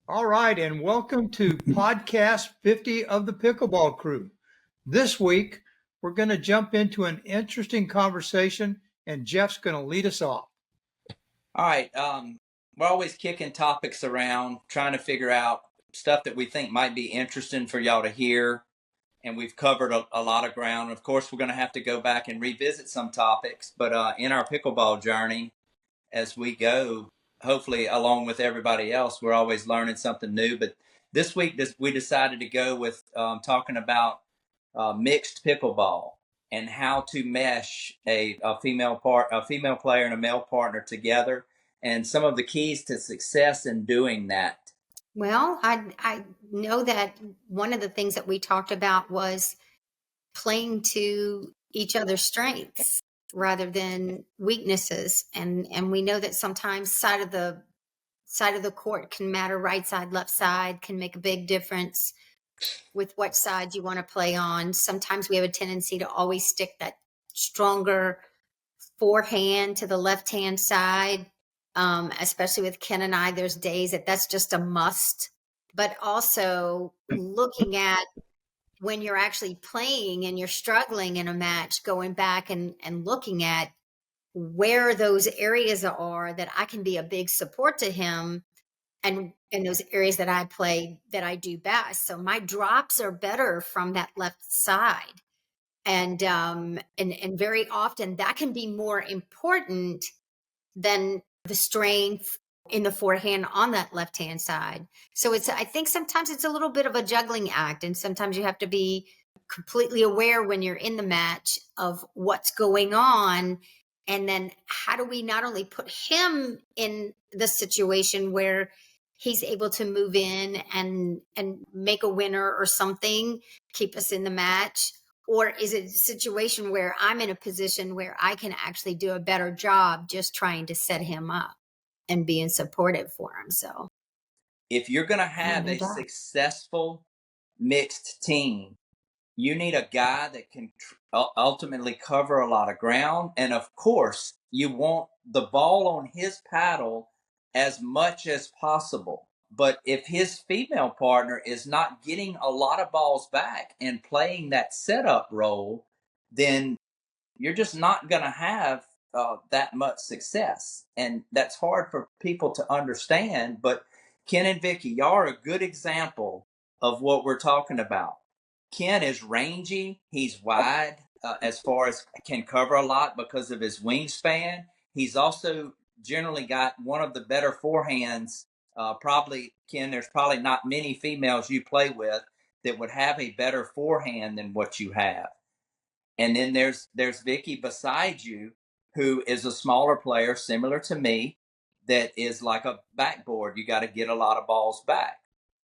All right, and welcome to podcast 50 of the Pickleball Crew. This week, we're going to jump into an interesting conversation, and Jeff's going to lead us off. All right. We're always kicking topics around, trying to figure out stuff that we think might be interesting for y'all to hear. And we've covered a lot of ground. Of course, we're going to have to go back and revisit some topics. But in our pickleball journey, as we go, hopefully, along with everybody else, we're always learning something new. But this week, we decided to go with talking about mixed pickleball and how to mesh a female player and a male partner together, and some of the keys to success in doing that. Well, I know that one of the things that we talked about was playing to each other's strengths rather than weaknesses, and we know that sometimes side of the court can matter. Right side, left side can make a big difference with what side you want to play on. Sometimes we have a tendency to always stick that stronger forehand to the left hand side. Especially with Ken and I, there's days that's just a must. But also looking at when you're actually playing and you're struggling in a match, going back and looking at where those areas are that I can be a big support to him, and in those areas that I play that I do best. So my drops are better from that left side. And very often that can be more important than the strength in the forehand on that left hand side. So I think sometimes it's a little bit of a juggling act, and sometimes you have to be completely aware when you're in the match of what's going on, and then how do we not only put him in the situation where he's able to move in and make a winner or something, keep us in the match, or is it a situation where I'm in a position where I can actually do a better job just trying to set him up and being supportive for him? So If you're going to have a successful mixed team, you need a guy that can ultimately cover a lot of ground. And of course, you want the ball on his paddle as much as possible. But if his female partner is not getting a lot of balls back and playing that setup role, then you're just not going to have that much success. And that's hard for people to understand. But Ken and Vicki, y'all are a good example of what we're talking about. Ken is rangy. He's wide as far as can cover a lot because of his wingspan. He's also generally got one of the better forehands. Probably, Ken, there's probably not many females you play with that would have a better forehand than what you have. And then there's Vicki beside you, who is a smaller player, similar to me, that is like a backboard. You got to get a lot of balls back.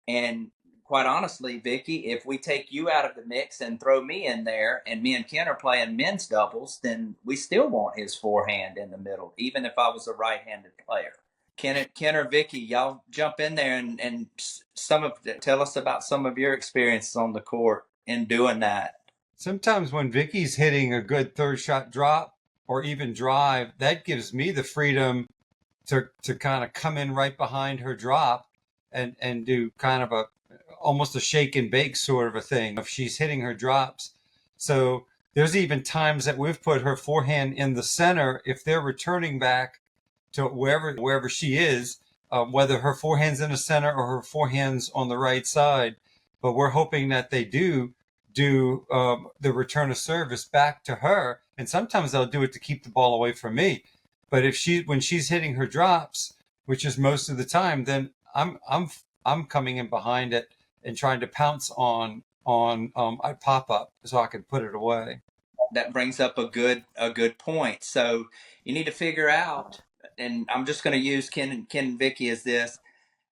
And quite honestly, Vicki, if we take you out of the mix and throw me in there, and me and Ken are playing men's doubles, then we still want his forehand in the middle, even if I was a right-handed player. Ken or Vicki, y'all jump in there and tell us about some of your experiences on the court in doing that. Sometimes when Vicky's hitting a good third shot drop or even drive, that gives me the freedom to kind of come in right behind her drop and do kind of almost a shake and bake sort of a thing if she's hitting her drops. So there's even times that we've put her forehand in the center if they're returning back to wherever she is, whether her forehand's in the center or her forehand's on the right side. But we're hoping that they do the return of service back to her, and sometimes they'll do it to keep the ball away from me. But when she's hitting her drops, which is most of the time, then I'm coming in behind it and trying to pounce on I pop up so I can put it away. That brings up a good point. So you need to figure out, and I'm just going to use Ken and Vicki as this.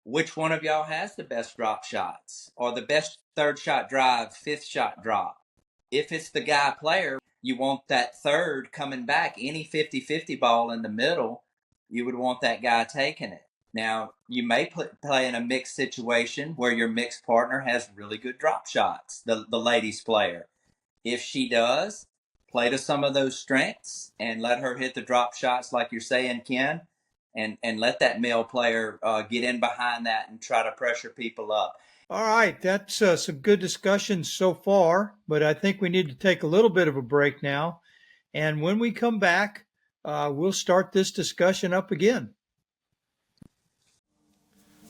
Which one of y'all has the best drop shots or the best third shot drive, fifth shot drop? If it's the guy player, you want that third coming back. Any 50-50 ball in the middle, you would want that guy taking it. Now, you may play in a mixed situation where your mixed partner has really good drop shots, the ladies player. If she does, play to some of those strengths and let her hit the drop shots like you're saying, Ken. and let that male player get in behind that and try to pressure people up. All right, that's some good discussion so far, but I think we need to take a little bit of a break now. And when we come back, we'll start this discussion up again.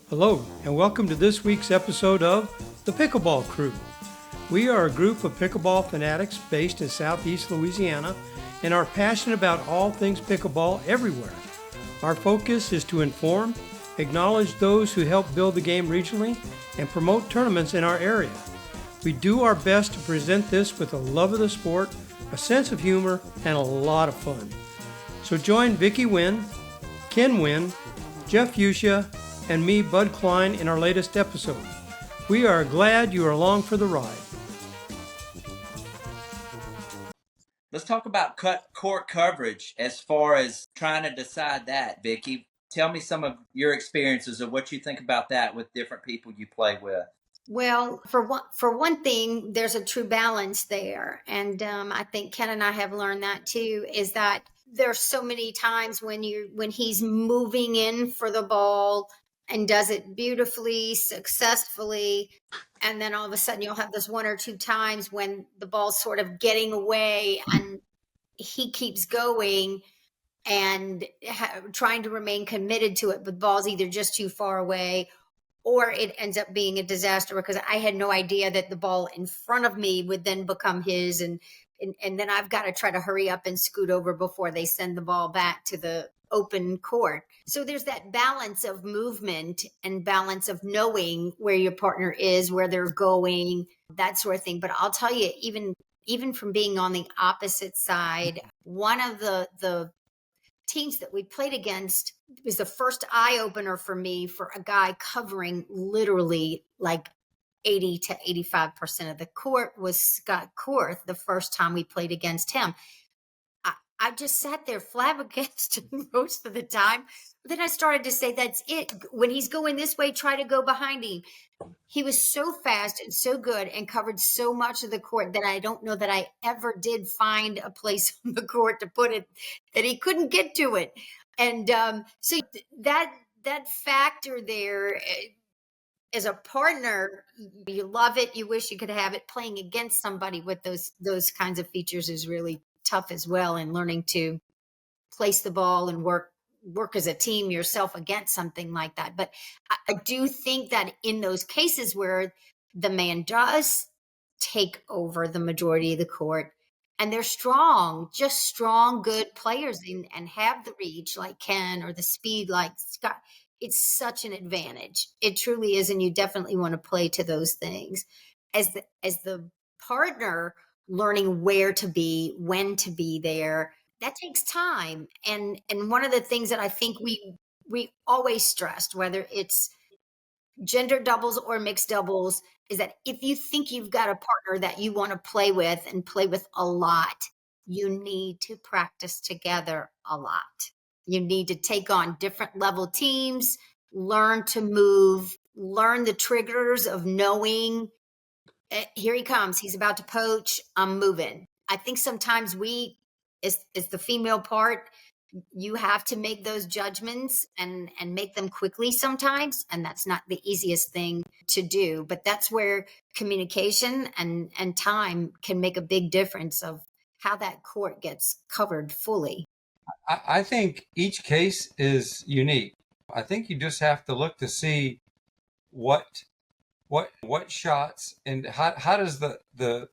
Hello, and welcome to this week's episode of the Pickleball Crew. We are a group of pickleball fanatics based in Southeast Louisiana and are passionate about all things pickleball everywhere. Our focus is to inform, acknowledge those who help build the game regionally, and promote tournaments in our area. We do our best to present this with a love of the sport, a sense of humor, and a lot of fun. So join Vicki Wynn, Ken Wynn, Jeff Fuchsia, and me, Bud Klein, in our latest episode. We are glad you are along for the ride. Let's talk about court coverage as far as trying to decide that, Vicki. Tell me some of your experiences of what you think about that with different people you play with. Well, for one thing, there's a true balance there. And I think Ken and I have learned that too, is that there's so many times when he's moving in for the ball and does it beautifully, successfully. And then all of a sudden you'll have this one or two times when the ball's sort of getting away and he keeps going and trying to remain committed to it, but the ball's either just too far away or it ends up being a disaster because I had no idea that the ball in front of me would then become his. And then I've got to try to hurry up and scoot over before they send the ball back to the open court. So there's that balance of movement and balance of knowing where your partner is, where they're going, that sort of thing. But I'll tell you, even from being on the opposite side, one of the teams that we played against was the first eye opener for me for a guy covering literally like 80 to 85% of the court was Scott Korth the first time we played against him. I just sat there flabbergasted most of the time. But then I started to say, that's it. When he's going this way, try to go behind him. He was so fast and so good and covered so much of the court that I don't know that I ever did find a place on the court to put it that he couldn't get to it. And so that factor there, as a partner, you love it. You wish you could have it. Playing against somebody with those kinds of features is really tough as well, and learning to place the ball and work as a team yourself against something like that. But I do think that in those cases where the man does take over the majority of the court and they're strong, just strong, good players and have the reach like Ken or the speed like Scott, it's such an advantage. It truly is. And you definitely want to play to those things. As the partner, learning where to be, when to be there, that takes time. And one of the things that I think we always stressed, whether it's gender doubles or mixed doubles, is that if you think you've got a partner that you want to play with and play with a lot, you need to practice together a lot. You need to take on different level teams, learn to move, learn the triggers of knowing, here he comes, he's about to poach, I'm moving. I think sometimes we, as the female part, you have to make those judgments and make them quickly sometimes. And that's not the easiest thing to do, but that's where communication and time can make a big difference of how that court gets covered fully. I think each case is unique. I think you just have to look to see what shots and how does the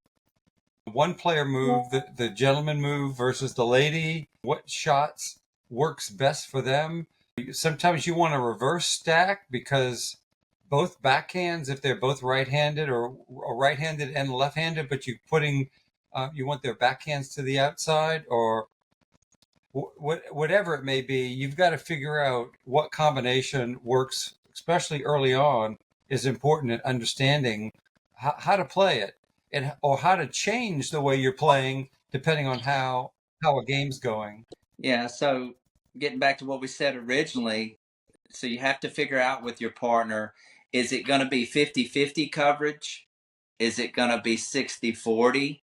one player move, the gentleman move versus the lady, what shots works best for them. Sometimes you want to reverse stack because both backhands, if they're both right-handed or right-handed and left-handed, but you want their backhands to the outside or whatever it may be, you've got to figure out what combination works, especially early on, is important in understanding how to play it or how to change the way you're playing depending on how a game's going. Yeah, so getting back to what we said originally, so you have to figure out with your partner, is it going to be 50-50 coverage? Is it going to be 60-40?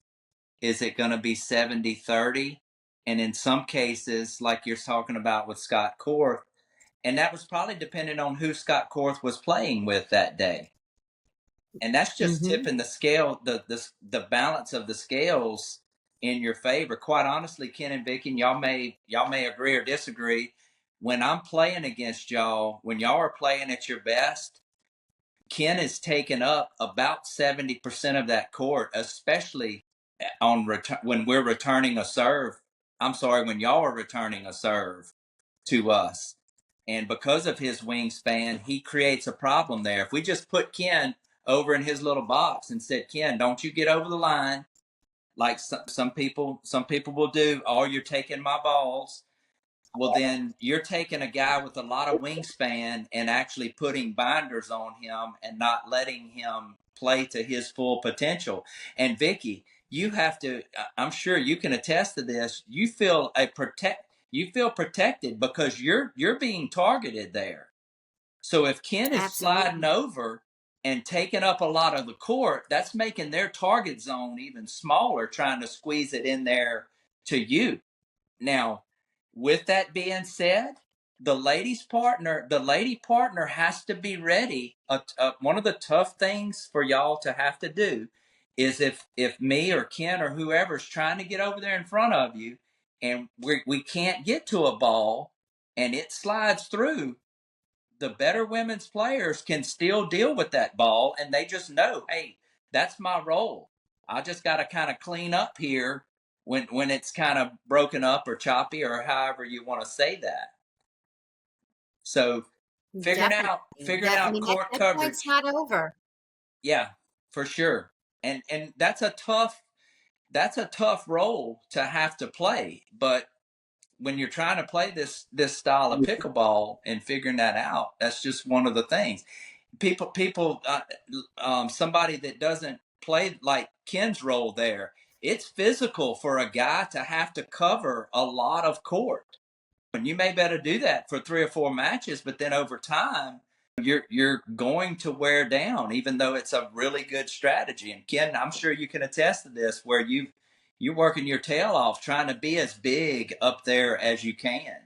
Is it going to be 70-30? And in some cases, like you're talking about with Scott Korth, And that was probably depending on who Scott Korth was playing with that day. And that's just tipping the scale, the balance of the scales in your favor. Quite honestly, Ken and Vicki, and y'all may agree or disagree. When I'm playing against y'all, when y'all are playing at your best, Ken is taking up about 70% of that court, especially on when we're returning a serve. I'm sorry, when y'all are returning a serve to us. And because of his wingspan, he creates a problem there. If we just put Ken over in his little box and said, Ken, don't you get over the line, like some people will do, or you're taking my balls. Well, then you're taking a guy with a lot of wingspan and actually putting binders on him and not letting him play to his full potential. And Vicki, you have to, I'm sure you can attest to this. You feel protected because you're being targeted there. So if Ken is sliding over and taking up a lot of the court, that's making their target zone even smaller, trying to squeeze it in there to you. Now, with that being said, the lady partner has to be ready. One of the tough things for y'all to have to do is if me or Ken or whoever's trying to get over there in front of you and we can't get to a ball and it slides through, the better women's players can still deal with that ball, and they just know, hey, that's my role. I just got to kind of clean up here when it's kind of broken up or choppy or however you want to say that. So figuring out court coverage. Point's not over. Yeah, for sure. And that's a tough role to have to play, but when you're trying to play this style of pickleball and figuring that out, that's just one of the things. Somebody that doesn't play like Ken's role there, it's physical for a guy to have to cover a lot of court. And you may better do that for 3 or 4 matches, but then over time, you're going to wear down, even though it's a really good strategy. And Ken, I'm sure you can attest to this, where you're working your tail off trying to be as big up there as you can.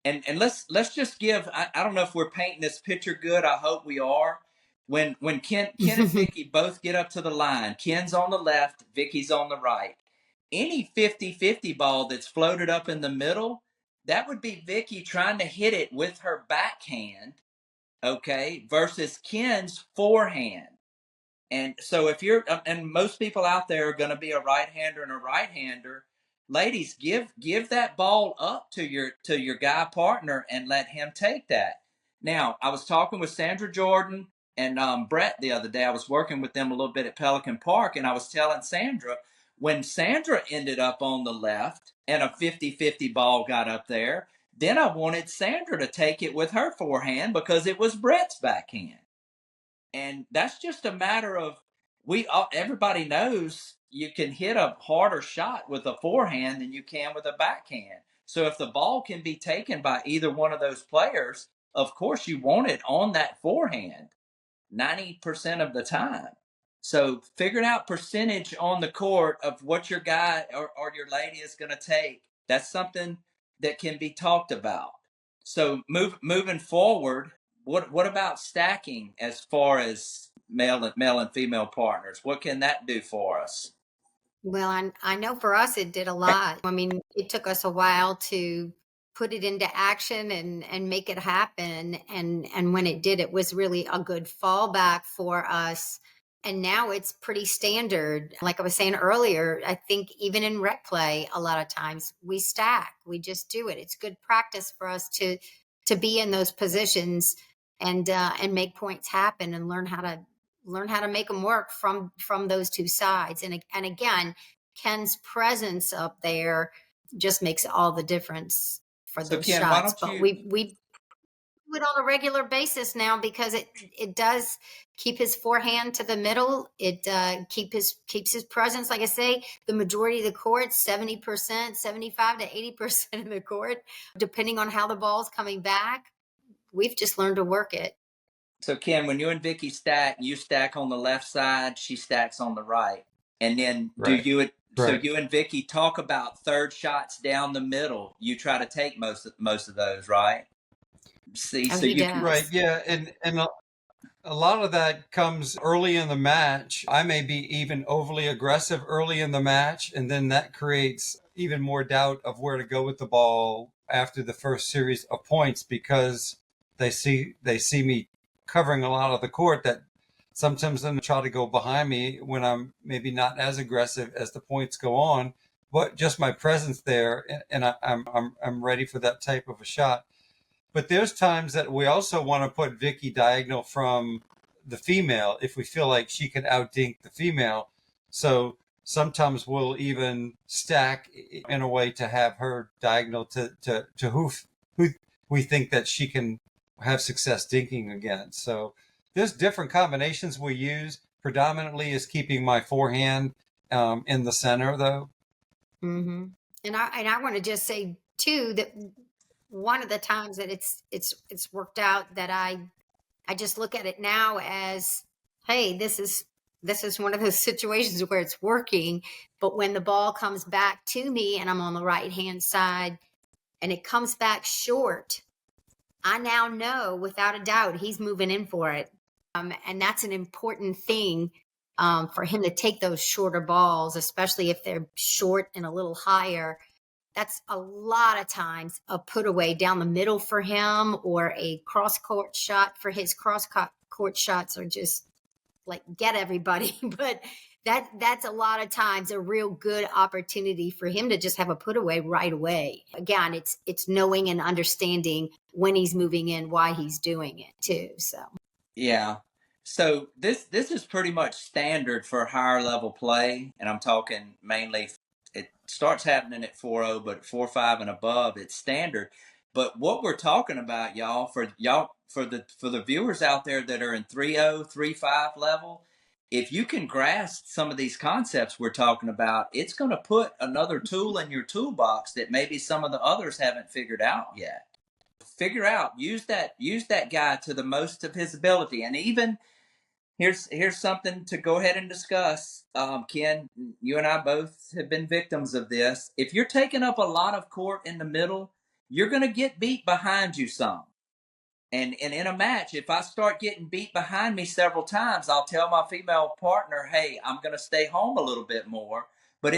And let's just give, I don't know if we're painting this picture good. I hope we are. When Ken and Vicki both get up to the line, Ken's on the left, Vicki's on the right. Any 50-50 ball that's floated up in the middle, that would be Vicki trying to hit it with her backhand, okay, versus Ken's forehand. And so if you're, and most people out there are going to be a right-hander and a right-hander, ladies, give that ball up to your guy partner and let him take that. Now, I was talking with Sandra Jordan and Brett the other day. I was working with them a little bit at Pelican Park, and I was telling Sandra, when Sandra ended up on the left and a 50-50 ball got up there, then I wanted Sandra to take it with her forehand because it was Brett's backhand. And that's just a matter of everybody knows you can hit a harder shot with a forehand than you can with a backhand. So if the ball can be taken by either one of those players, of course you want it on that forehand 90% of the time. So figuring out percentage on the court of what your guy or your lady is going to take, that's something that can be talked about. So moving forward, what about stacking as far as male and female partners? What can that do for us? Well, I know for us it did a lot. I mean, it took us a while to put it into action and make it happen. And when it did, it was really a good fallback for us. And now it's pretty standard. Like I was saying earlier, I think even in rec play, a lot of times we stack. We just do it. It's good practice for us to be in those positions and make points happen and learn how to make them work from those two sides. And again, Ken's presence up there just makes all the difference for those Ken, shots. But we do it on a regular basis now because it does keep his forehand to the middle. It keeps his presence. Like I say, the majority of the court, 70%, 75 to 80% of the court, depending on how the ball's coming back. We've just learned to work it. So Ken, when you and Vicki stack, you stack on the left side, she stacks on the right. And then so you and Vicki talk about third shots down the middle. You try to take most of those, right? See, Oh, so he you can. Right. does. Yeah. And a lot of that comes early in the match. I may be even overly aggressive early in the match, and then that creates even more doubt of where to go with the ball after the first series of points because they see me covering a lot of the court that sometimes then try to go behind me when I'm maybe not as aggressive as the points go on, but just my presence there and I'm ready for that type of a shot. But there's times that we also want to put Vicki diagonal from the female if we feel like she can outdink the female. So sometimes we'll even stack in a way to have her diagonal to who we think that she can have success dinking against. So there's different combinations we use. Predominantly is keeping my forehand in the center though. Mm-hmm. And I want to just say too that one of the times that it's worked out that I just look at it now as, hey, this is one of those situations where it's working, but when the ball comes back to me and I'm on the right hand side and it comes back short, I now know without a doubt he's moving in for it. And that's an important thing for him to take those shorter balls, especially if they're short and a little higher. That's a lot of times a put away down the middle for him or a cross court shot for his cross court shots are just like get everybody. But that's a lot of times a real good opportunity for him to just have a put away right away. Again, it's knowing and understanding when he's moving in, why he's doing it too. So Yeah. So this is pretty much standard for higher level play, and I'm talking mainly. It starts happening at 4.0, but at 4.5 and above, it's standard. But what we're talking about, y'all, for the viewers out there that are in 3.0, 3.5 level, if you can grasp some of these concepts we're talking about, it's going to put another tool in your toolbox that maybe some of the others haven't figured out yet. Figure out, use that guy to the most of his ability. And even here's something to go ahead and discuss. Ken, you and I both have been victims of this. If you're taking up a lot of court in the middle, you're going to get beat behind you some. And in a match, if I start getting beat behind me several times, I'll tell my female partner, hey, I'm going to stay home a little bit more. But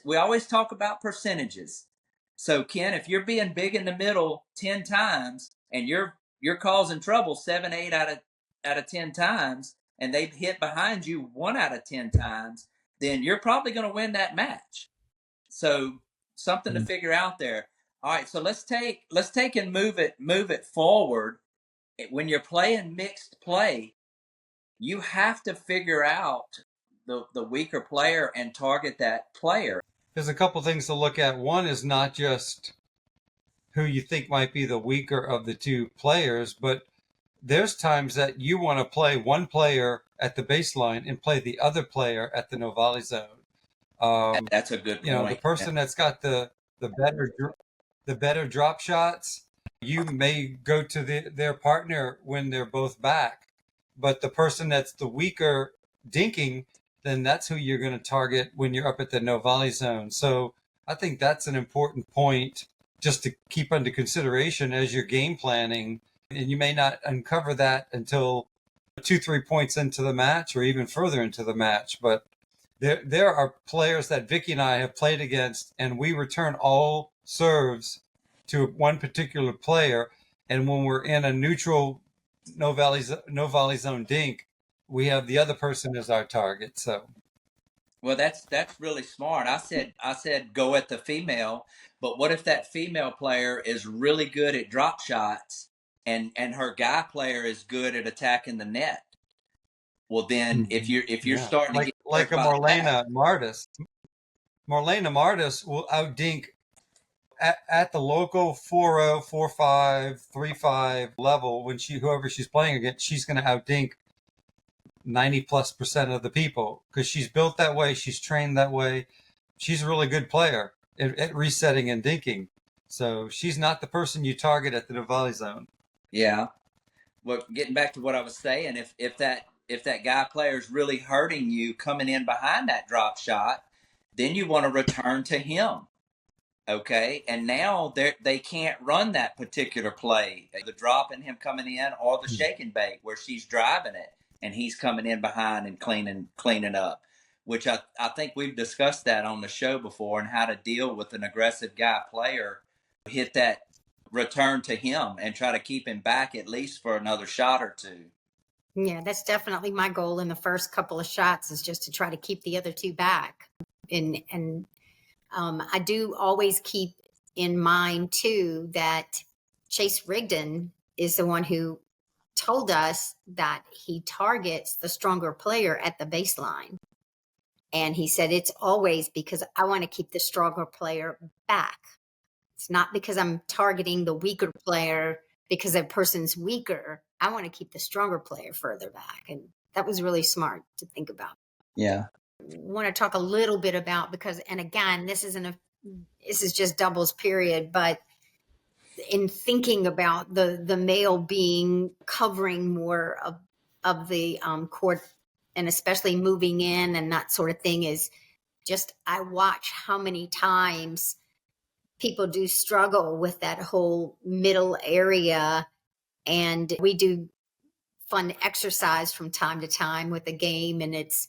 we always talk about percentages. So Ken, if you're being big in the middle 10 times and you're causing trouble 7, 8 out of 10 times, and they hit behind you 1 out of 10 times, then you're probably going to win that match. So something to figure out there. All right, so let's take and move it forward. When you're playing mixed play, you have to figure out the weaker player and target that player. There's a couple things to look at. One is not just who you think might be the weaker of the two players, but there's times that you want to play one player at the baseline and play the other player at the no volley zone. That's a good point. The person that's got the better drop shots, you may go to their partner when they're both back, but the person that's the weaker dinking, then that's who you're going to target when you're up at the no volley zone. So I think that's an important point just to keep under consideration as you're game planning. And you may not uncover that until 2-3 points into the match or even further into the match. But there are players that Vicki and I have played against, and we return all serves to one particular player. And when we're in a neutral no volley zone dink, we have the other person as our target. So, well, that's really smart. I said go at the female, but what if that female player is really good at drop shots and her guy player is good at attacking the net? Well, then if you're starting to get like a Marlena Martis will outdink at the local 4.0, 4.5, 3.5 level when whoever she's playing against, she's going to outdink 90+% of the people because she's built that way. She's trained that way. She's a really good player at resetting and dinking. So she's not the person you target at the volley zone. Yeah. Well, getting back to what I was saying, if that guy player is really hurting you coming in behind that drop shot, then you want to return to him. Okay. And now they can't run that particular play, the drop and him coming in, or the shake and bake where she's driving it and he's coming in behind and cleaning up, which I think we've discussed that on the show before, and how to deal with an aggressive guy player, hit that return to him and try to keep him back at least for another shot or two. Yeah, that's definitely my goal in the first couple of shots, is just to try to keep the other two back. And I do always keep in mind too that Chase Rigdon is the one who told us that he targets the stronger player at the baseline. And he said, it's always because I want to keep the stronger player back. It's not because I'm targeting the weaker player because that person's weaker. I want to keep the stronger player further back. And that was really smart to think about. Yeah. I want to talk a little bit about, because, and again, this is just doubles period, but in thinking about the male being covering more of the court, and especially moving in and that sort of thing, is just, I watch how many times people do struggle with that whole middle area. And we do fun exercise from time to time with a game, and it's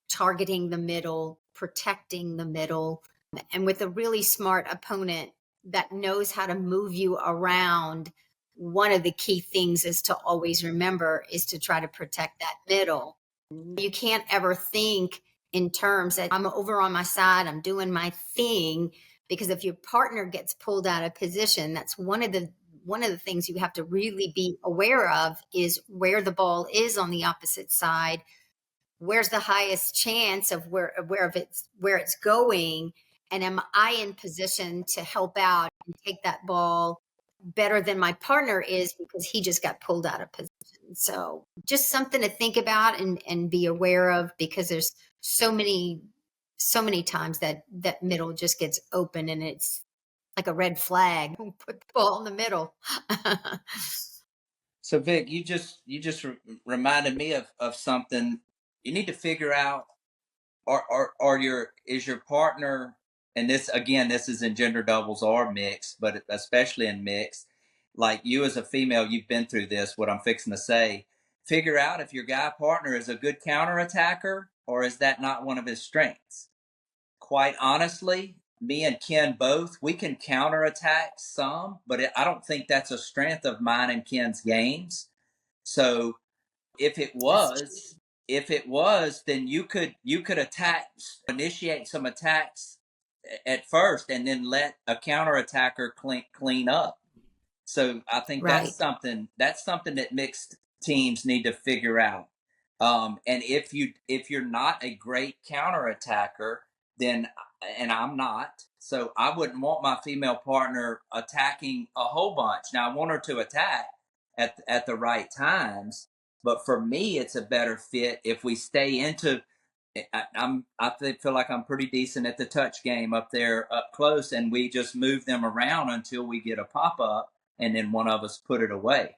targeting the middle, protecting the middle. And with a really smart opponent that knows how to move you around, one of the key things is to always remember is to try to protect that middle. You can't ever think in terms that I'm over on my side, I'm doing my thing, because if your partner gets pulled out of position, that's one of the things you have to really be aware of, is where the ball is on the opposite side. Where's the highest chance of where it's going, and am I in position to help out and take that ball better than my partner is because he just got pulled out of position? So just something to think about and be aware of, because there's so many times that middle just gets open and it's like a red flag. Put the ball in the middle. So Vic, you just reminded me of something. You need to figure out, is your partner, and this again, this is in gender doubles or mixed, but especially in mixed, like you as a female, you've been through this, what I'm fixing to say. Figure out if your guy partner is a good counterattacker, or is that not one of his strengths. Quite honestly, me and Ken both, we can counterattack some, but I don't think that's a strength of mine and Ken's games. So if it was, then you could initiate some attacks at first, and then let a counterattacker clean up. So I think Right. that's something that mixed teams need to figure out. And if you're not a great counterattacker, then, and I'm not, so I wouldn't want my female partner attacking a whole bunch. Now I want her to attack at the right times, but for me, it's a better fit if we stay into. Feel like I'm pretty decent at the touch game up there up close, and we just move them around until we get a pop up, and then one of us put it away.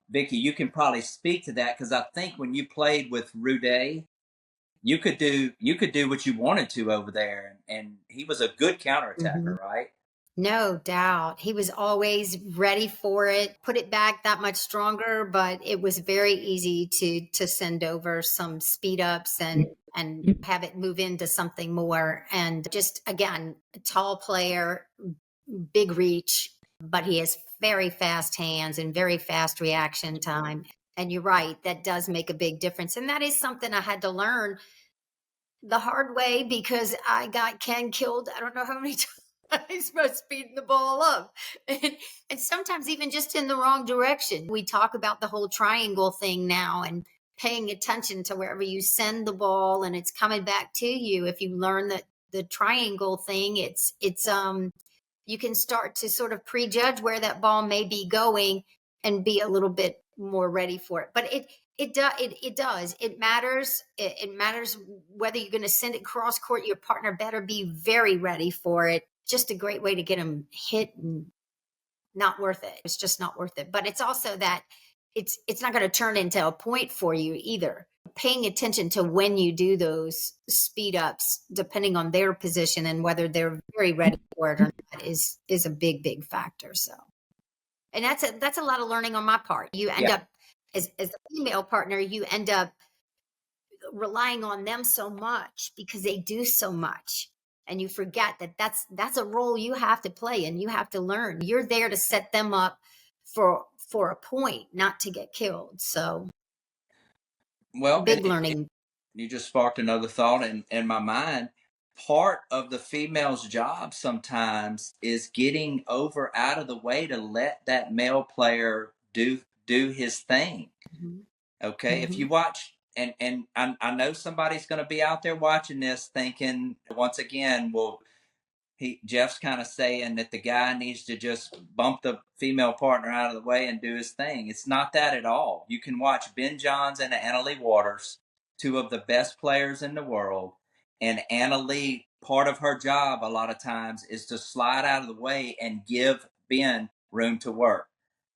Vicki, you can probably speak to that, because I think when you played with Rude, you could do what you wanted to over there, and he was a good counterattacker, right? No doubt. He was always ready for it, put it back that much stronger, but it was very easy to send over some speed ups and have it move into something more. And just, again, a tall player, big reach, but he has very fast hands and very fast reaction time. And you're right, that does make a big difference. And that is something I had to learn the hard way, because I got Ken killed I don't know how many times by speeding the ball up. And sometimes even just in the wrong direction. We talk about the whole triangle thing now, and paying attention to wherever you send the ball and it's coming back to you. If you learn that the triangle thing, it's you can start to sort of prejudge where that ball may be going and be a little bit more ready for it. But it does. It matters. It matters whether you're going to send it cross court. Your partner better be very ready for it. Just a great way to get them hit, and not worth it. It's just not worth it. But it's also that it's not going to turn into a point for you either. paying attention to when you do those speed ups, depending on their position and whether they're very ready for it or not, is a big factor. So, and that's a lot of learning on my part. You end up as a female partner, you end up relying on them so much because they do so much, and you forget that that's a role you have to play and you have to learn. You're there to set them up for a point, not to get killed. So, well, big learning. You just sparked another thought in my mind. Part of the female's job sometimes is getting over out of the way to let that male player do his thing. Mm-hmm. Okay. Mm-hmm. If you watch, and I know somebody's going to be out there watching this thinking, once again, well, Jeff's kind of saying that the guy needs to just bump the female partner out of the way and do his thing. It's not that at all. You can watch Ben Johns and Anna Lee Waters, two of the best players in the world, and Anna Lee, part of her job a lot of times is to slide out of the way and give Ben room to work.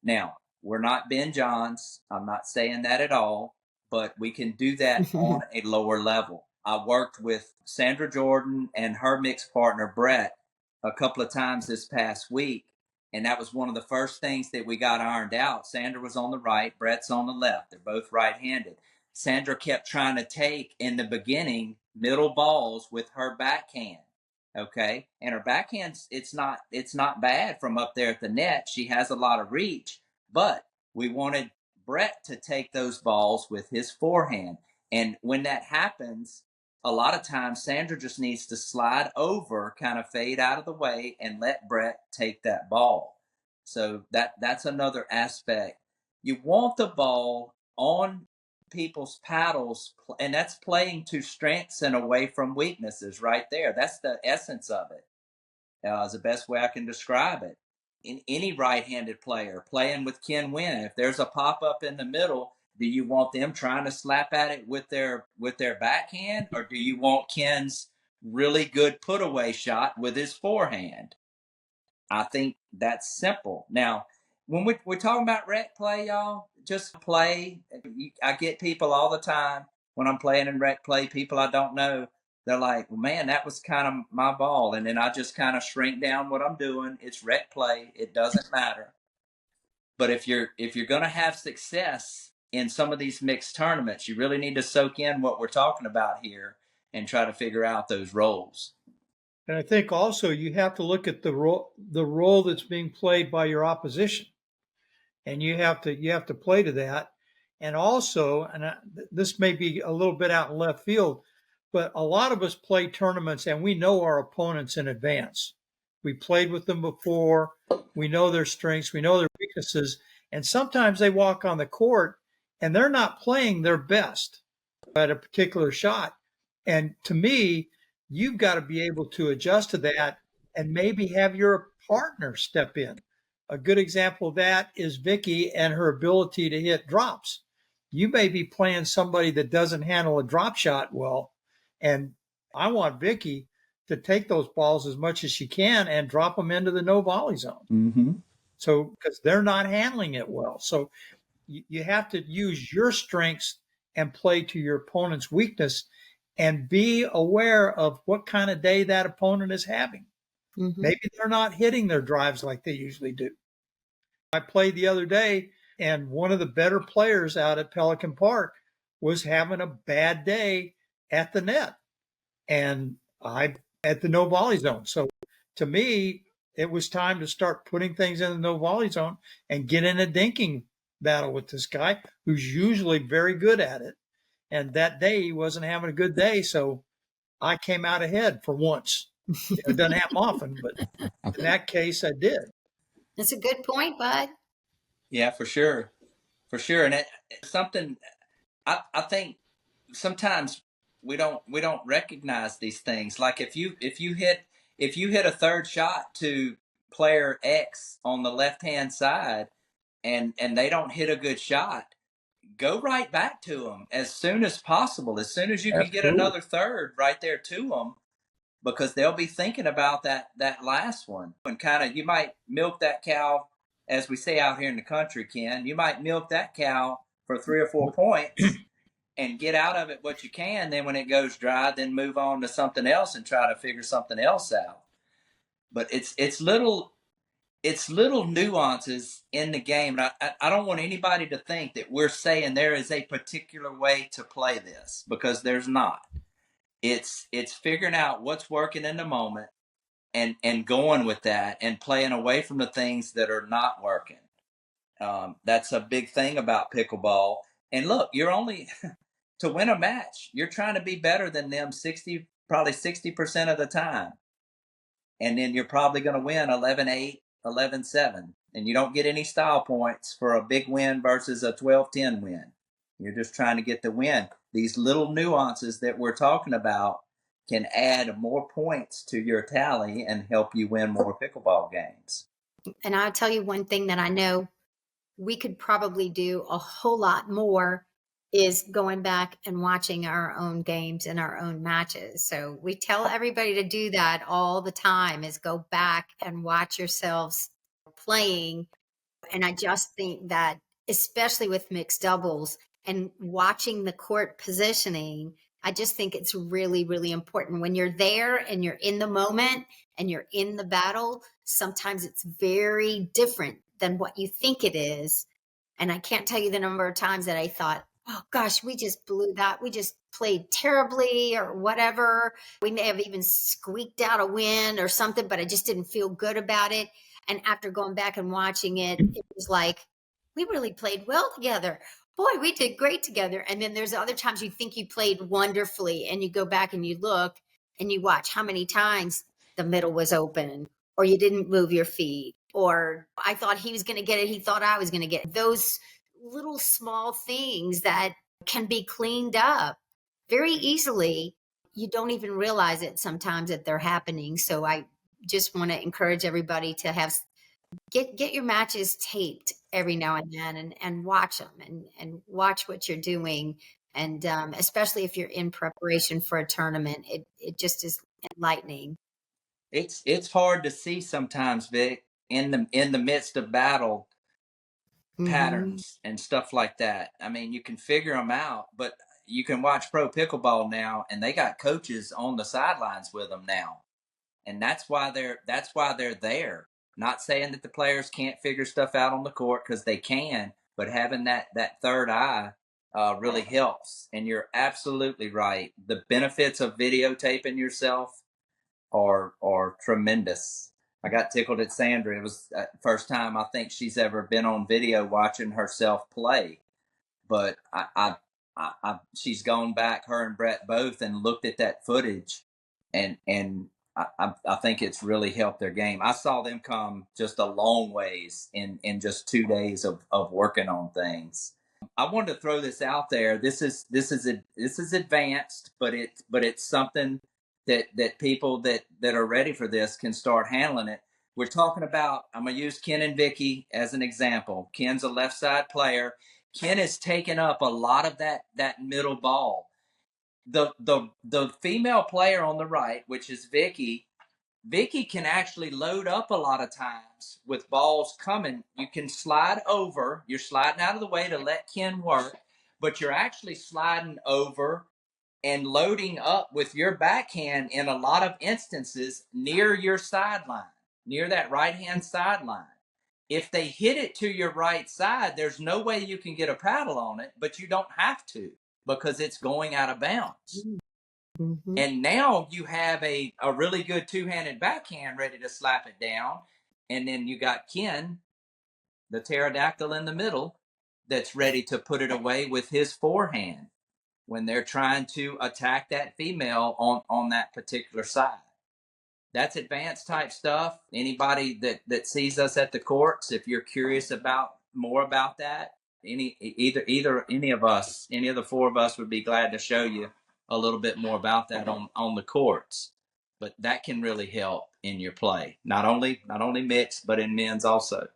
Now, we're not Ben Johns. I'm not saying that at all, but we can do that on a lower level. I worked with Sandra Jordan and her mixed partner, Brett, a couple of times this past week. And that was one of the first things that we got ironed out. Sandra was on the right, Brett's on the left. They're both right-handed. Sandra kept trying to take, in the beginning, middle balls with her backhand. Okay. And her backhand, it's not bad from up there at the net. She has a lot of reach, but we wanted Brett to take those balls with his forehand. And when that happens, a lot of times Sandra just needs to slide over, kind of fade out of the way, and let Brett take that ball. So that's another aspect. You want the ball on people's paddles, and that's playing to strengths and away from weaknesses right there. That's the essence of it. Is the best way I can describe it. In any right-handed player playing with Ken Wynn, if there's a pop-up in the middle, do you want them trying to slap at it with their backhand, or do you want Ken's really good put-away shot with his forehand? I think that's simple. Now, when we're talking about rec play, y'all, just play. I get people all the time when I'm playing in rec play, people I don't know, they're like, well, man, that was kind of my ball. And then I just kind of shrink down what I'm doing. It's rec play. It doesn't matter. But if you're going to have success in some of these mixed tournaments, you really need to soak in what we're talking about here and try to figure out those roles. And I think also you have to look at the role that's being played by your opposition, and you have to play to that. And also, this may be a little bit out in left field, but a lot of us play tournaments and we know our opponents in advance. We played with them before. We know their strengths. We know their weaknesses. And sometimes they walk on the court and they're not playing their best at a particular shot. And to me, you've got to be able to adjust to that and maybe have your partner step in. A good example of that is Vicki and her ability to hit drops. You may be playing somebody that doesn't handle a drop shot well, and I want Vicki to take those balls as much as she can and drop them into the no volley zone. Mm-hmm. So, because they're not handling it well. So you have to use your strengths and play to your opponent's weakness and be aware of what kind of day that opponent is having. Mm-hmm. Maybe they're not hitting their drives like they usually do. I played the other day, and one of the better players out at Pelican Park was having a bad day at the net, and I at the no volley zone. So to me, it was time to start putting things in the no volley zone and get in a dinking battle with this guy who's usually very good at it. And that day he wasn't having a good day, so I came out ahead for once. It doesn't happen often, but in that case, I did. That's a good point, bud. Yeah, for sure. For sure. And it's something I think sometimes we don't recognize these things. Like if you hit a third shot to player X on the left-hand side and they don't hit a good shot, go right back to them as soon as possible. As soon as you can get another third right there to them, because they'll be thinking about that last one. And kind of, you might milk that cow, as we say out here in the country, Ken. You might milk that cow for 3 or 4 points, and get out of it what you can. Then when it goes dry, then move on to something else and try to figure something else out. But it's little nuances in the game. And I don't want anybody to think that we're saying there is a particular way to play this, because there's not. It's figuring out what's working in the moment and going with that and playing away from the things that are not working. That's a big thing about pickleball. And look, you're only to win a match, you're trying to be better than them probably 60% of the time. And then you're probably going to win 11-8, 11-7. And you don't get any style points for a big win versus a 12-10 win. You're just trying to get the win. These little nuances that we're talking about can add more points to your tally and help you win more pickleball games. And I'll tell you one thing that I know we could probably do a whole lot more is going back and watching our own games and our own matches. So we tell everybody to do that all the time, is go back and watch yourselves playing. And I just think that, especially with mixed doubles and watching the court positioning, I just think it's really, really important. When you're there and you're in the moment and you're in the battle, sometimes it's very different than what you think it is. And I can't tell you the number of times that I thought, oh gosh, we just blew that. We just played terribly or whatever. We may have even squeaked out a win or something, but I just didn't feel good about it. And after going back and watching it, it was like, we really played well together. Boy, we did great together. And then there's other times you think you played wonderfully and you go back and you look and you watch how many times the middle was open, or you didn't move your feet, or I thought he was going to get it, he thought I was going to get it. Those little small things that can be cleaned up very easily. You don't even realize it sometimes that they're happening. So I just want to encourage everybody to get your matches taped every now and then and watch them and watch what you're doing. And especially if you're in preparation for a tournament, it just is enlightening. It's hard to see sometimes, Vic, in the midst of battle, patterns and stuff like that. I mean, you can figure them out, but you can watch pro pickleball now, and they got coaches on the sidelines with them now, and that's why they're there. Not saying that the players can't figure stuff out on the court, because they can, but having that third eye really helps. And you're absolutely right. The benefits of videotaping yourself are tremendous. I got tickled at Sandra. It was the first time I think she's ever been on video watching herself play. But she's gone back, her and Brett both, and looked at that footage, and I think it's really helped their game. I saw them come just a long ways in just 2 days of working on things. I wanted to throw this out there. This is advanced, but it's something that people that are ready for this can start handling it. We're talking about, I'm going to use Ken and Vicki as an example. Ken's a left side player. Ken has taken up a lot of that middle ball. The female player on the right, which is Vicki can actually load up a lot of times with balls coming. You can slide over. You're sliding out of the way to let Ken work, but you're actually sliding over and loading up with your backhand in a lot of instances near your sideline, near that right-hand sideline. If they hit it to your right side, there's no way you can get a paddle on it, but you don't have to, because it's going out of bounds. Mm-hmm. And now you have a really good two-handed backhand ready to slap it down. And then you got Ken, the pterodactyl in the middle, that's ready to put it away with his forehand when they're trying to attack that female on that particular side. That's advanced type stuff. Anybody that sees us at the courts, if you're curious about more about that, any of the four of us would be glad to show you a little bit more about that on the courts. But that can really help in your play, not only mixed, but in men's also.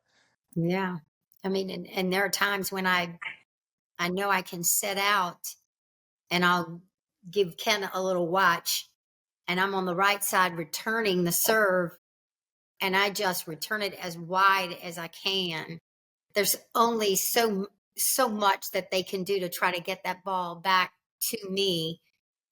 Yeah. I mean, and there are times when I know I can set out and I'll give Ken a little watch, and I'm on the right side returning the serve, and I just return it as wide as I can. There's only so so much that they can do to try to get that ball back to me,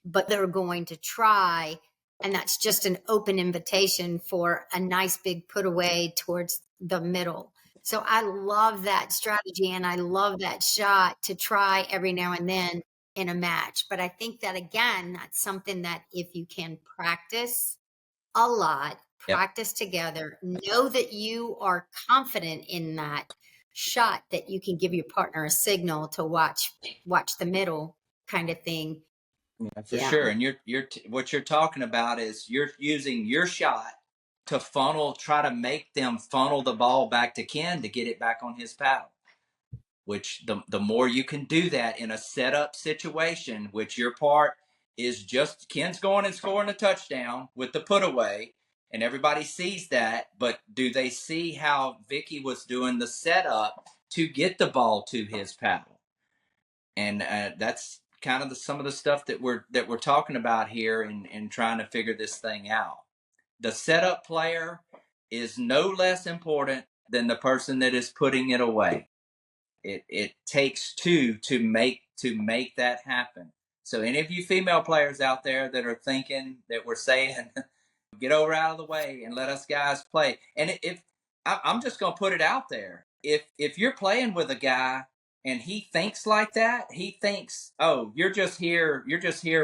but they're going to try. And that's just an open invitation for a nice big put away towards the middle. So I love that strategy, and I love that shot to try every now and then in a match. But I think that, again, that's something that if you can practice a lot, Yep. practice together, know that you are confident in that shot, that you can give your partner a signal to watch the middle kind of thing. Yeah, for sure. And what you're talking about is you're using your shot to try to make them funnel the ball back to Ken to get it back on his paddle. Which the more you can do that in a setup situation, which your part is just Ken's going and scoring a touchdown with the put away, and everybody sees that, but do they see how Vicki was doing the setup to get the ball to his paddle? And that's kind of some of the stuff that we're talking about here and trying to figure this thing out. The setup player is no less important than the person that is putting it away. It takes two to make that happen. So any of you female players out there that are thinking that we're saying, get over out of the way and let us guys play. And if I'm just going to put it out there, if you're playing with a guy and he thinks like that, he thinks, oh, you're just here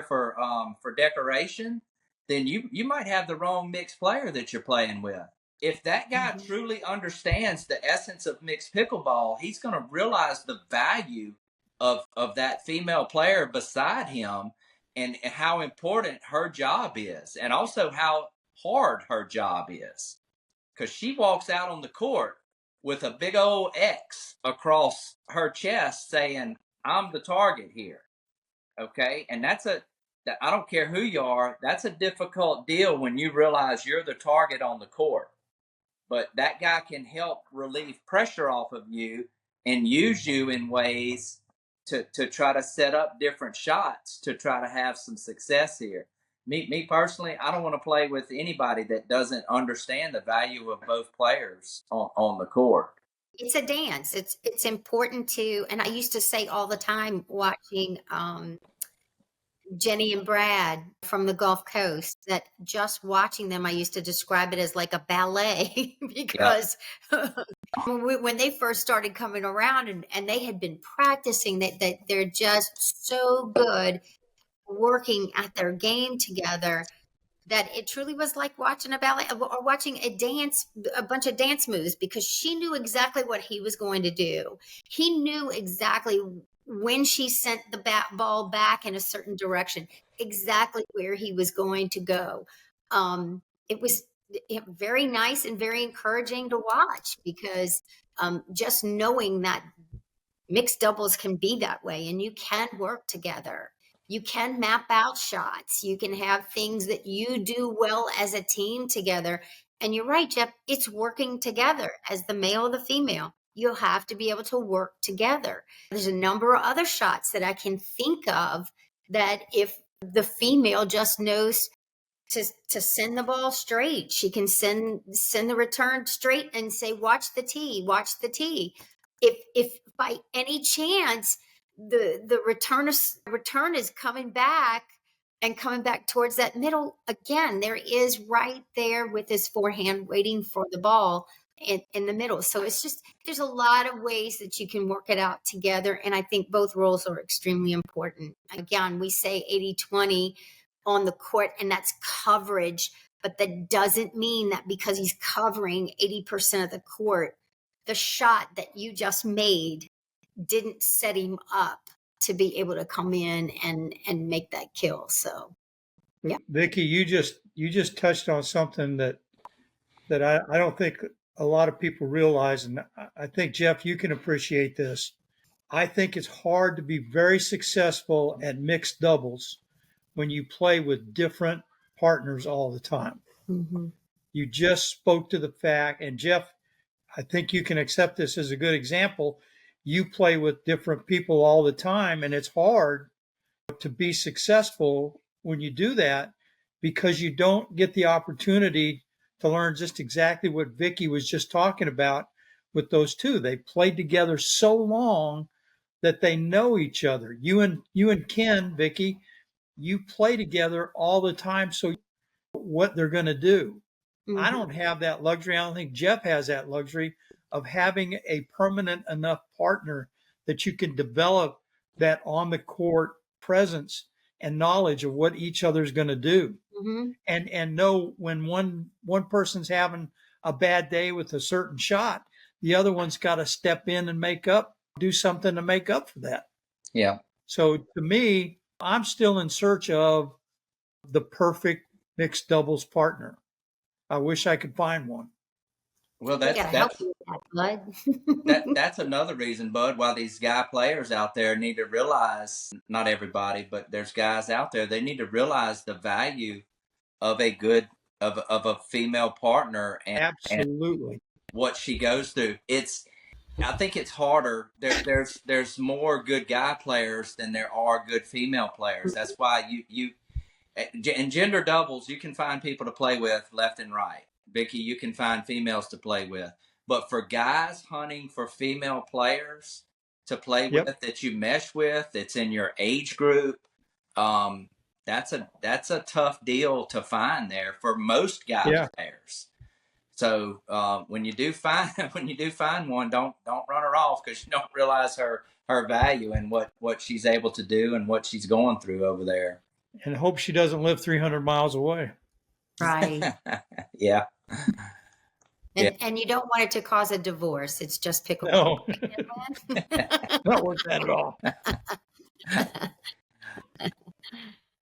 for decoration, then you might have the wrong mixed player that you're playing with. If that guy truly understands the essence of mixed pickleball, he's going to realize the value of that female player beside him and how important her job is, and also how hard her job is. Because she walks out on the court with a big old X across her chest saying, I'm the target here. Okay? And I don't care who you are, that's a difficult deal when you realize you're the target on the court. But that guy can help relieve pressure off of you and use you in ways to try to set up different shots to try to have some success here. Me personally, I don't want to play with anybody that doesn't understand the value of both players on the court. It's a dance. It's important to, and I used to say all the time watching Jenny and Brad from the Gulf Coast, that just watching them, I used to describe it as like a ballet because when they first started coming around and they had been practicing, that they're just so good working at their game together that it truly was like watching a ballet or watching a bunch of dance moves, because she knew exactly what he was going to do. He knew exactly when she sent the ball back in a certain direction, exactly where he was going to go. It was very nice and very encouraging to watch, because just knowing that mixed doubles can be that way and you can work together. You can map out shots. You can have things that you do well as a team together. And you're right, Jeff, it's working together as the male or the female. You'll have to be able to work together. There's a number of other shots that I can think of that if the female just knows to send the ball straight, she can send the return straight and say, watch the tee. If by any chance the return is coming back towards that middle, again, there is right there with his forehand waiting for the ball in the middle. So it's just, there's a lot of ways that you can work it out together. And I think both roles are extremely important. Again, we say 80-20 on the court, and that's coverage, but that doesn't mean that because he's covering 80% of the court, the shot that you just made didn't set him up to be able to come in and make that kill. So, yeah. Vicki, you just touched on something that I don't think a lot of people realize, and I think, Jeff, you can appreciate this. I think it's hard to be very successful at mixed doubles when you play with different partners all the time. Mm-hmm. You just spoke to the fact, and Jeff, I think you can accept this as a good example. You play with different people all the time, and it's hard to be successful when you do that because you don't get the opportunity to learn just exactly what Vicki was just talking about with those two. They played together so long that they know each other. You and Ken, Vicki, you play together all the time, so what they're going to do. I don't have that luxury. I don't think Jeff has that luxury of having a permanent enough partner that you can develop that on the court presence and knowledge of what each other's going to do, and know when one person's having a bad day with a certain shot, the other one's got to step in and do something to make up for that. Yeah. So to me, I'm still in search of the perfect mixed doubles partner. I wish I could find one. Well, We gotta help you with that, Bud. that's another reason, Bud, why these guy players out there need to realize, not everybody, but there's guys out there, they need to realize the value of a good of a female partner and Absolutely. what she goes through. I think it's harder. There's more good guy players than there are good female players. That's why you in gender doubles, you can find people to play with left and right. Vicki, you can find females to play with. But for guys hunting for female players to play with that you mesh with, that's in your age group, that's a tough deal to find there for most guy players. So when you do find one, don't run her off, because you don't realize her value and what she's able to do and what she's going through over there. And hope she doesn't live 300 miles away. Right. Yeah. And you don't want it to cause a divorce. It's just pickleball. No. Not worth that at all.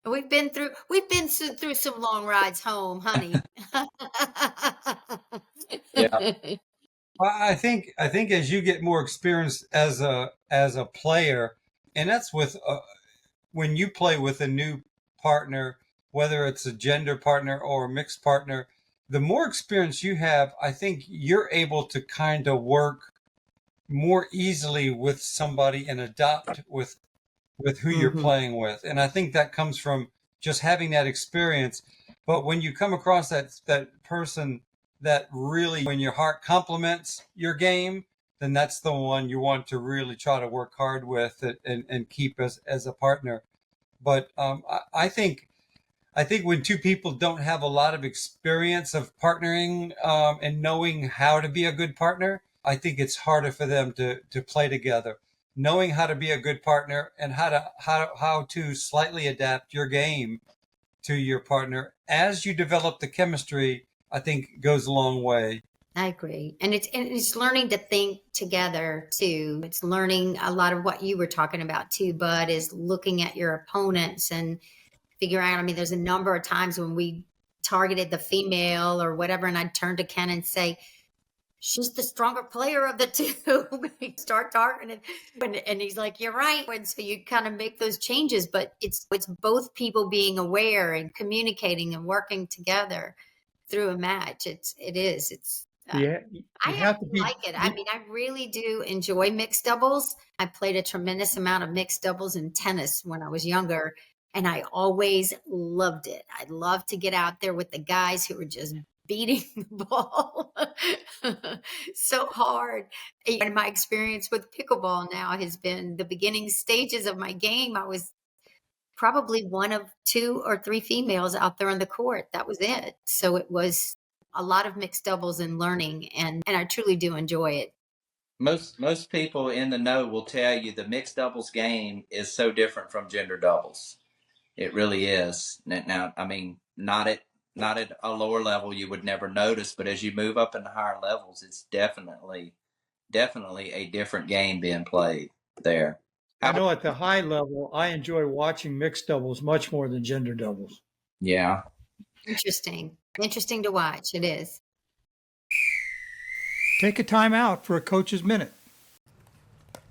We've been through some long rides home, honey. Yeah. Well, I think as you get more experience as a player, and that's with when you play with a new partner, whether it's a gender partner or a mixed partner, the more experience you have, I think you're able to kind of work more easily with somebody and adapt with who you're playing with. And I think that comes from just having that experience. But when you come across that person that really, when your heart complements your game, then that's the one you want to really try to work hard with and keep as a partner. But I think when two people don't have a lot of experience of partnering and knowing how to be a good partner, I think it's harder for them to play together. Knowing how to be a good partner and how to slightly adapt your game to your partner as you develop the chemistry, I think goes a long way. I agree. And it's learning to think together too. It's learning a lot of what you were talking about too, Bud, is looking at your opponents and figuring out, I mean, there's a number of times when we targeted the female or whatever, and I'd turn to Ken and say, she's the stronger player of the two. Start targeting, and he's like, "You're right." And so you kind of make those changes, but it's both people being aware and communicating and working together through a match. I have to like it. I mean, I really do enjoy mixed doubles. I played a tremendous amount of mixed doubles in tennis when I was younger, and I always loved it. I love to get out there with the guys who were just beating the ball so hard. And my experience with pickleball now has been the beginning stages of my game. I was probably one of 2 or 3 females out there on the court. That was it. So it was a lot of mixed doubles and learning, and I truly do enjoy it. Most people in the know will tell you the mixed doubles game is so different from gender doubles. It really is. Now, I mean, not at a lower level you would never notice, but as you move up into higher levels, it's definitely a different game being played there. I know at the high level, I enjoy watching mixed doubles much more than gender doubles. Yeah. Interesting to watch. It is. Take a time out for a coach's minute.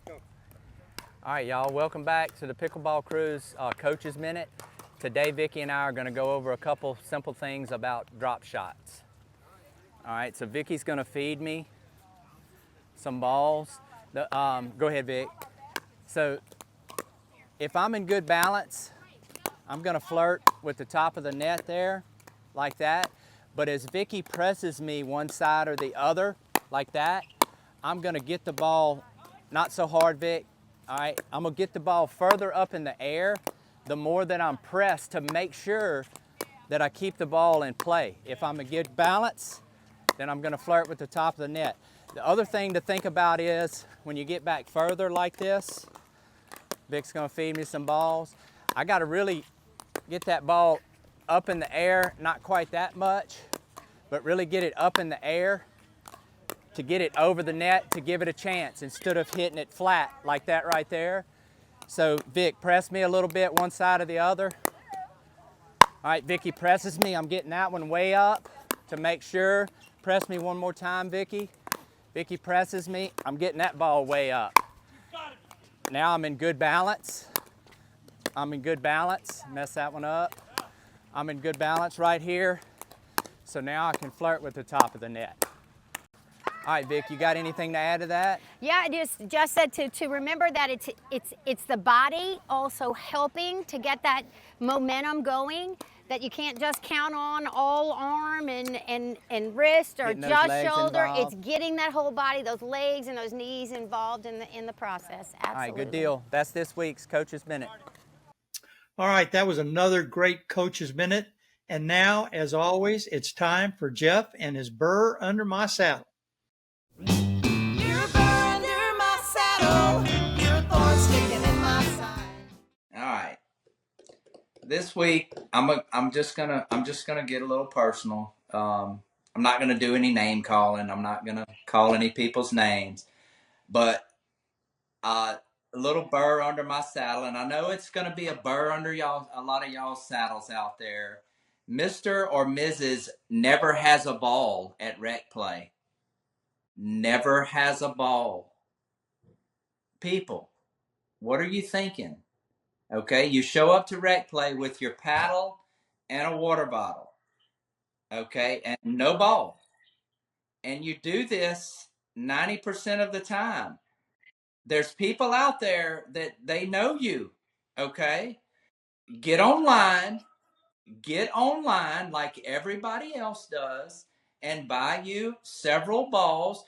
All right, y'all, welcome back to the Pickleball Crew's Coach's Minute. Today, Vicki and I are going to go over a couple simple things about drop shots. All right, so Vicki's going to feed me some balls. Go ahead, Vic. So if I'm in good balance, I'm going to flirt with the top of the net there, like that. But as Vicki presses me one side or the other, like that, I'm going to get the ball, not so hard, Vic, All right, I'm gonna get the ball further up in the air the more that I'm pressed to make sure that I keep the ball in play. If I'm a good balance, then I'm gonna flirt with the top of the net. The other thing to think about is when you get back further like this, Vic's gonna feed me some balls. I gotta really get that ball up in the air, not quite that much, but really get it up in the air to get it over the net to give it a chance instead of hitting it flat like that right there. So Vic, press me a little bit one side or the other. All right, Vicky presses me. I'm getting that one way up to make sure. Press me one more time, Vicky. Vicky presses me. I'm getting that ball way up. Now I'm in good balance. I'm in good balance. Mess that one up. I'm in good balance right here. So now I can flirt with the top of the net. All right, Vic, you got anything to add to that? Yeah, I just said to remember that it's the body also helping to get that momentum going, that you can't just count on all arm and wrist or Getting those just legs shoulder. involved. It's getting that whole body, those legs and those knees involved in the process. Absolutely. All right, good deal. That's this week's Coach's Minute. All right, that was another great Coach's Minute. And now, as always, it's time for Jeff and his Burr Under My Saddle. You're burr under my saddle, your thorn sticking in my side. All right. This week, I'm just gonna get a little personal. I'm not gonna do any name calling. I'm not gonna call any people's names, but a little burr under my saddle, and I know it's gonna be a burr under a lot of y'all's saddles out there. Mr. or Mrs. never has a ball at rec play. Never has a ball. People, what are you thinking? Okay, you show up to rec play with your paddle and a water bottle. Okay, and no ball. And you do this 90% of the time. There's people out there that they know you. Okay, get online like everybody else does and buy you several balls.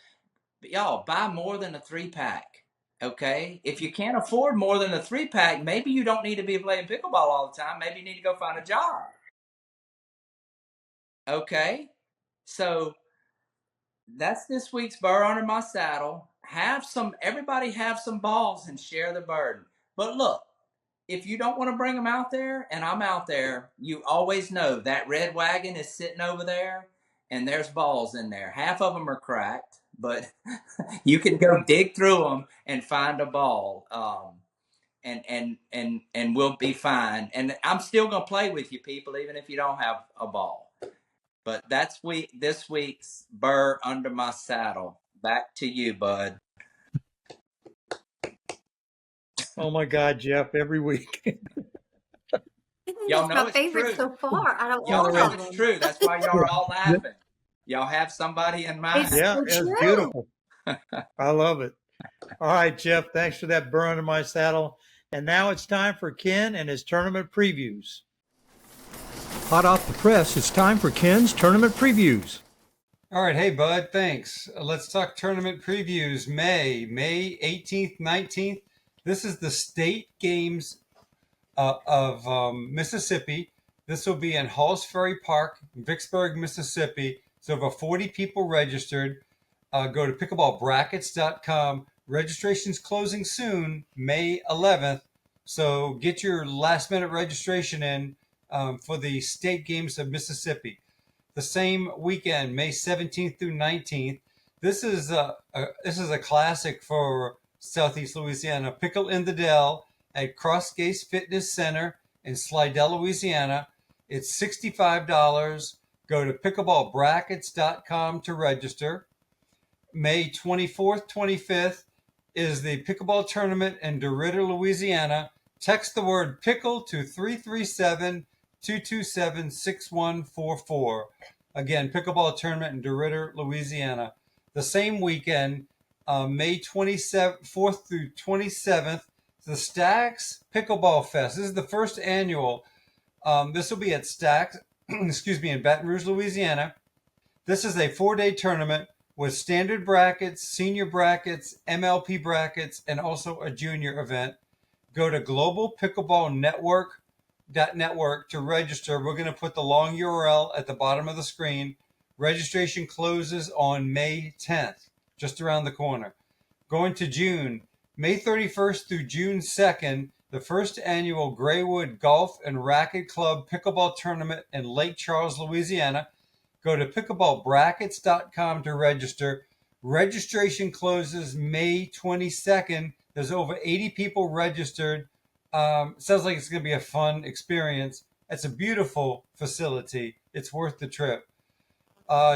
Y'all buy more than a 3-pack. Okay, if you can't afford more than a 3-pack, maybe you don't need to be playing pickleball all the time. Maybe you need to go find a job. Okay, so that's this week's Burr Under My Saddle. Everybody have some balls and share the burden. But look, if you don't want to bring them out there and I'm out there, you always know that red wagon is sitting over there and there's balls in there. Half of them are cracked, but you can go dig through them and find a ball. And we'll be fine. And I'm still going to play with you people, even if you don't have a ball. But that's this week's Burr Under My Saddle. Back to you, bud. Oh my God, Jeff, every week. Y'all know my it's favorite true. so far. I don't Y'all all know of it's them. true. That's why y'all are all laughing. Y'all have somebody in mind. It's Yeah, so it's true. beautiful. I love it. All right, Jeff, thanks for that Burr Under My Saddle. And now it's time for Ken and his tournament previews. Hot off the press, it's time for Ken's tournament previews. All right, hey bud, thanks. Let's talk tournament previews. May 18th, 19th. This is the state games of Mississippi. This will be in Halls Ferry Park, Vicksburg, Mississippi. So over 40 people registered. Go to pickleballbrackets.com. Registration's closing soon, May 11th. So get your last minute registration in for the state games of Mississippi. The same weekend, May 17th through 19th. This is a classic for Southeast Louisiana. Pickle in the Dell at Crossgates Fitness Center in Slidell, Louisiana. It's $65. Go to pickleballbrackets.com to register. May 24th, 25th is the pickleball tournament in DeRidder, Louisiana. Text the word pickle to 337-227-6144. Again, pickleball tournament in DeRidder, Louisiana. The same weekend, May 24th through 27th, the Stacks Pickleball Fest. This is the first annual. This will be at Stacks, in Baton Rouge, Louisiana. This is a 4-day tournament with standard brackets, senior brackets, MLP brackets, and also a junior event. Go to globalpickleballnetwork.network to register. We're going to put the long URL at the bottom of the screen. Registration closes on May 10th, just around the corner. Going to June, May 31st through June 2nd, the first annual Graywood Golf and Racket Club Pickleball Tournament in Lake Charles, Louisiana. Go to pickleballbrackets.com to register. Registration closes May 22nd. There's over 80 people registered. Sounds like it's going to be a fun experience. It's a beautiful facility. It's worth the trip.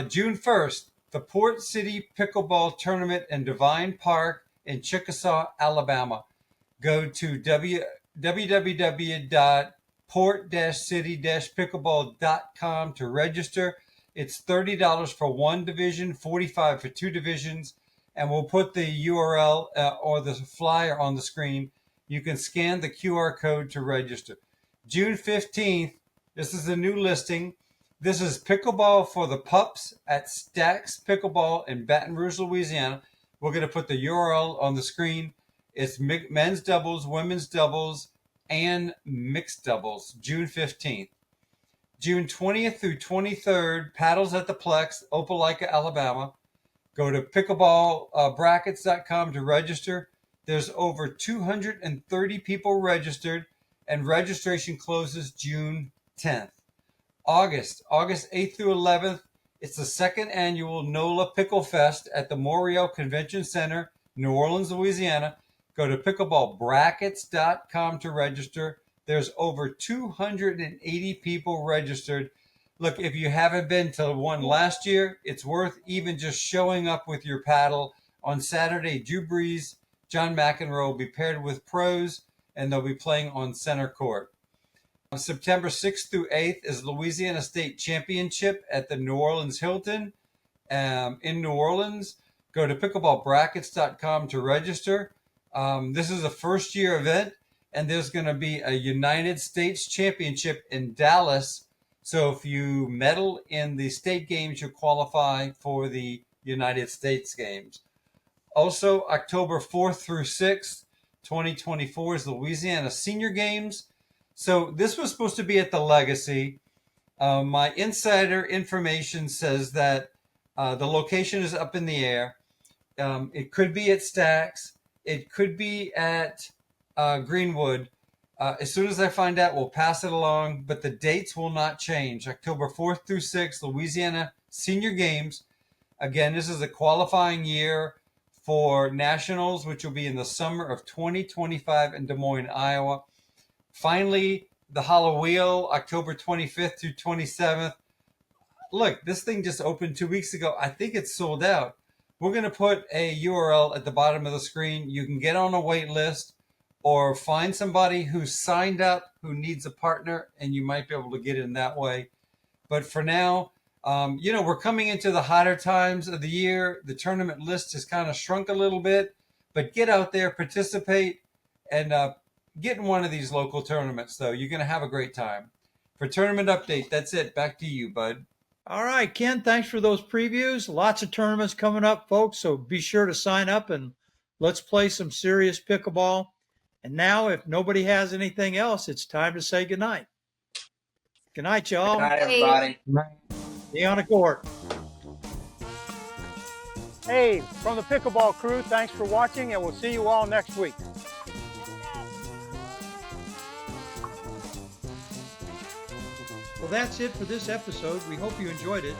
June 1st, the Port City Pickleball Tournament in Divine Park in Chickasaw, Alabama. Go to www.port-city-pickleball.com to register. It's $30 for one division, $45 for two divisions, and we'll put the URL or the flyer on the screen. You can scan the QR code to register. June 15th, this is a new listing. This is Pickleball for the Pups at Stacks Pickleball in Baton Rouge, Louisiana. We're going to put the URL on the screen. It's men's doubles, women's doubles, and mixed doubles, June 15th. June 20th through 23rd, paddles at the Plex, Opelika, Alabama. Go to pickleballbrackets.com to register. There's over 230 people registered, and registration closes June 10th. August 8th through 11th, it's the second annual NOLA Pickle Fest at the Moriel Convention Center, New Orleans, Louisiana. Go to pickleballbrackets.com to register. There's over 280 people registered. Look, if you haven't been to one last year, it's worth even just showing up with your paddle. On Saturday, Drew Brees, John McEnroe will be paired with pros, and they'll be playing on center court. On September 6th through 8th is Louisiana State Championship at the New Orleans Hilton in New Orleans. Go to pickleballbrackets.com to register. This is a first-year event, and there's going to be a United States Championship in Dallas. So if you medal in the state games, you qualify for the United States games. Also, October 4th through 6th, 2024 is the Louisiana Senior Games. So this was supposed to be at the Legacy. My insider information says that the location is up in the air. It could be at Stacks. It could be at Greenwood. As soon as I find out, we'll pass it along, but the dates will not change. October 4th through 6th, Louisiana Senior Games. Again, this is a qualifying year for Nationals, which will be in the summer of 2025 in Des Moines, Iowa. Finally, the Halloween, October 25th through 27th. Look, this thing just opened 2 weeks ago. I think it's sold out. We're going to put a URL at the bottom of the screen. You can get on a wait list or find somebody who's signed up who needs a partner, and you might be able to get in that way. But for now, we're coming into the hotter times of the year. The tournament list has kind of shrunk a little bit, but get out there, participate, and get in one of these local tournaments, though. You're going to have a great time. For tournament update, that's it. Back to you, bud. All right, Ken, thanks for those previews. Lots of tournaments coming up, folks, so be sure to sign up and let's play some serious pickleball. And now, if nobody has anything else, it's time to say goodnight. Good night, y'all. Good night, everybody. Be on the court. Hey, from the Pickleball crew, thanks for watching, and we'll see you all next week. Well, that's it for this episode. We hope you enjoyed it.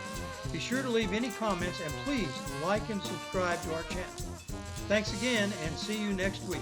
Be sure to leave any comments, and please like and subscribe to our channel. Thanks again, and see you next week.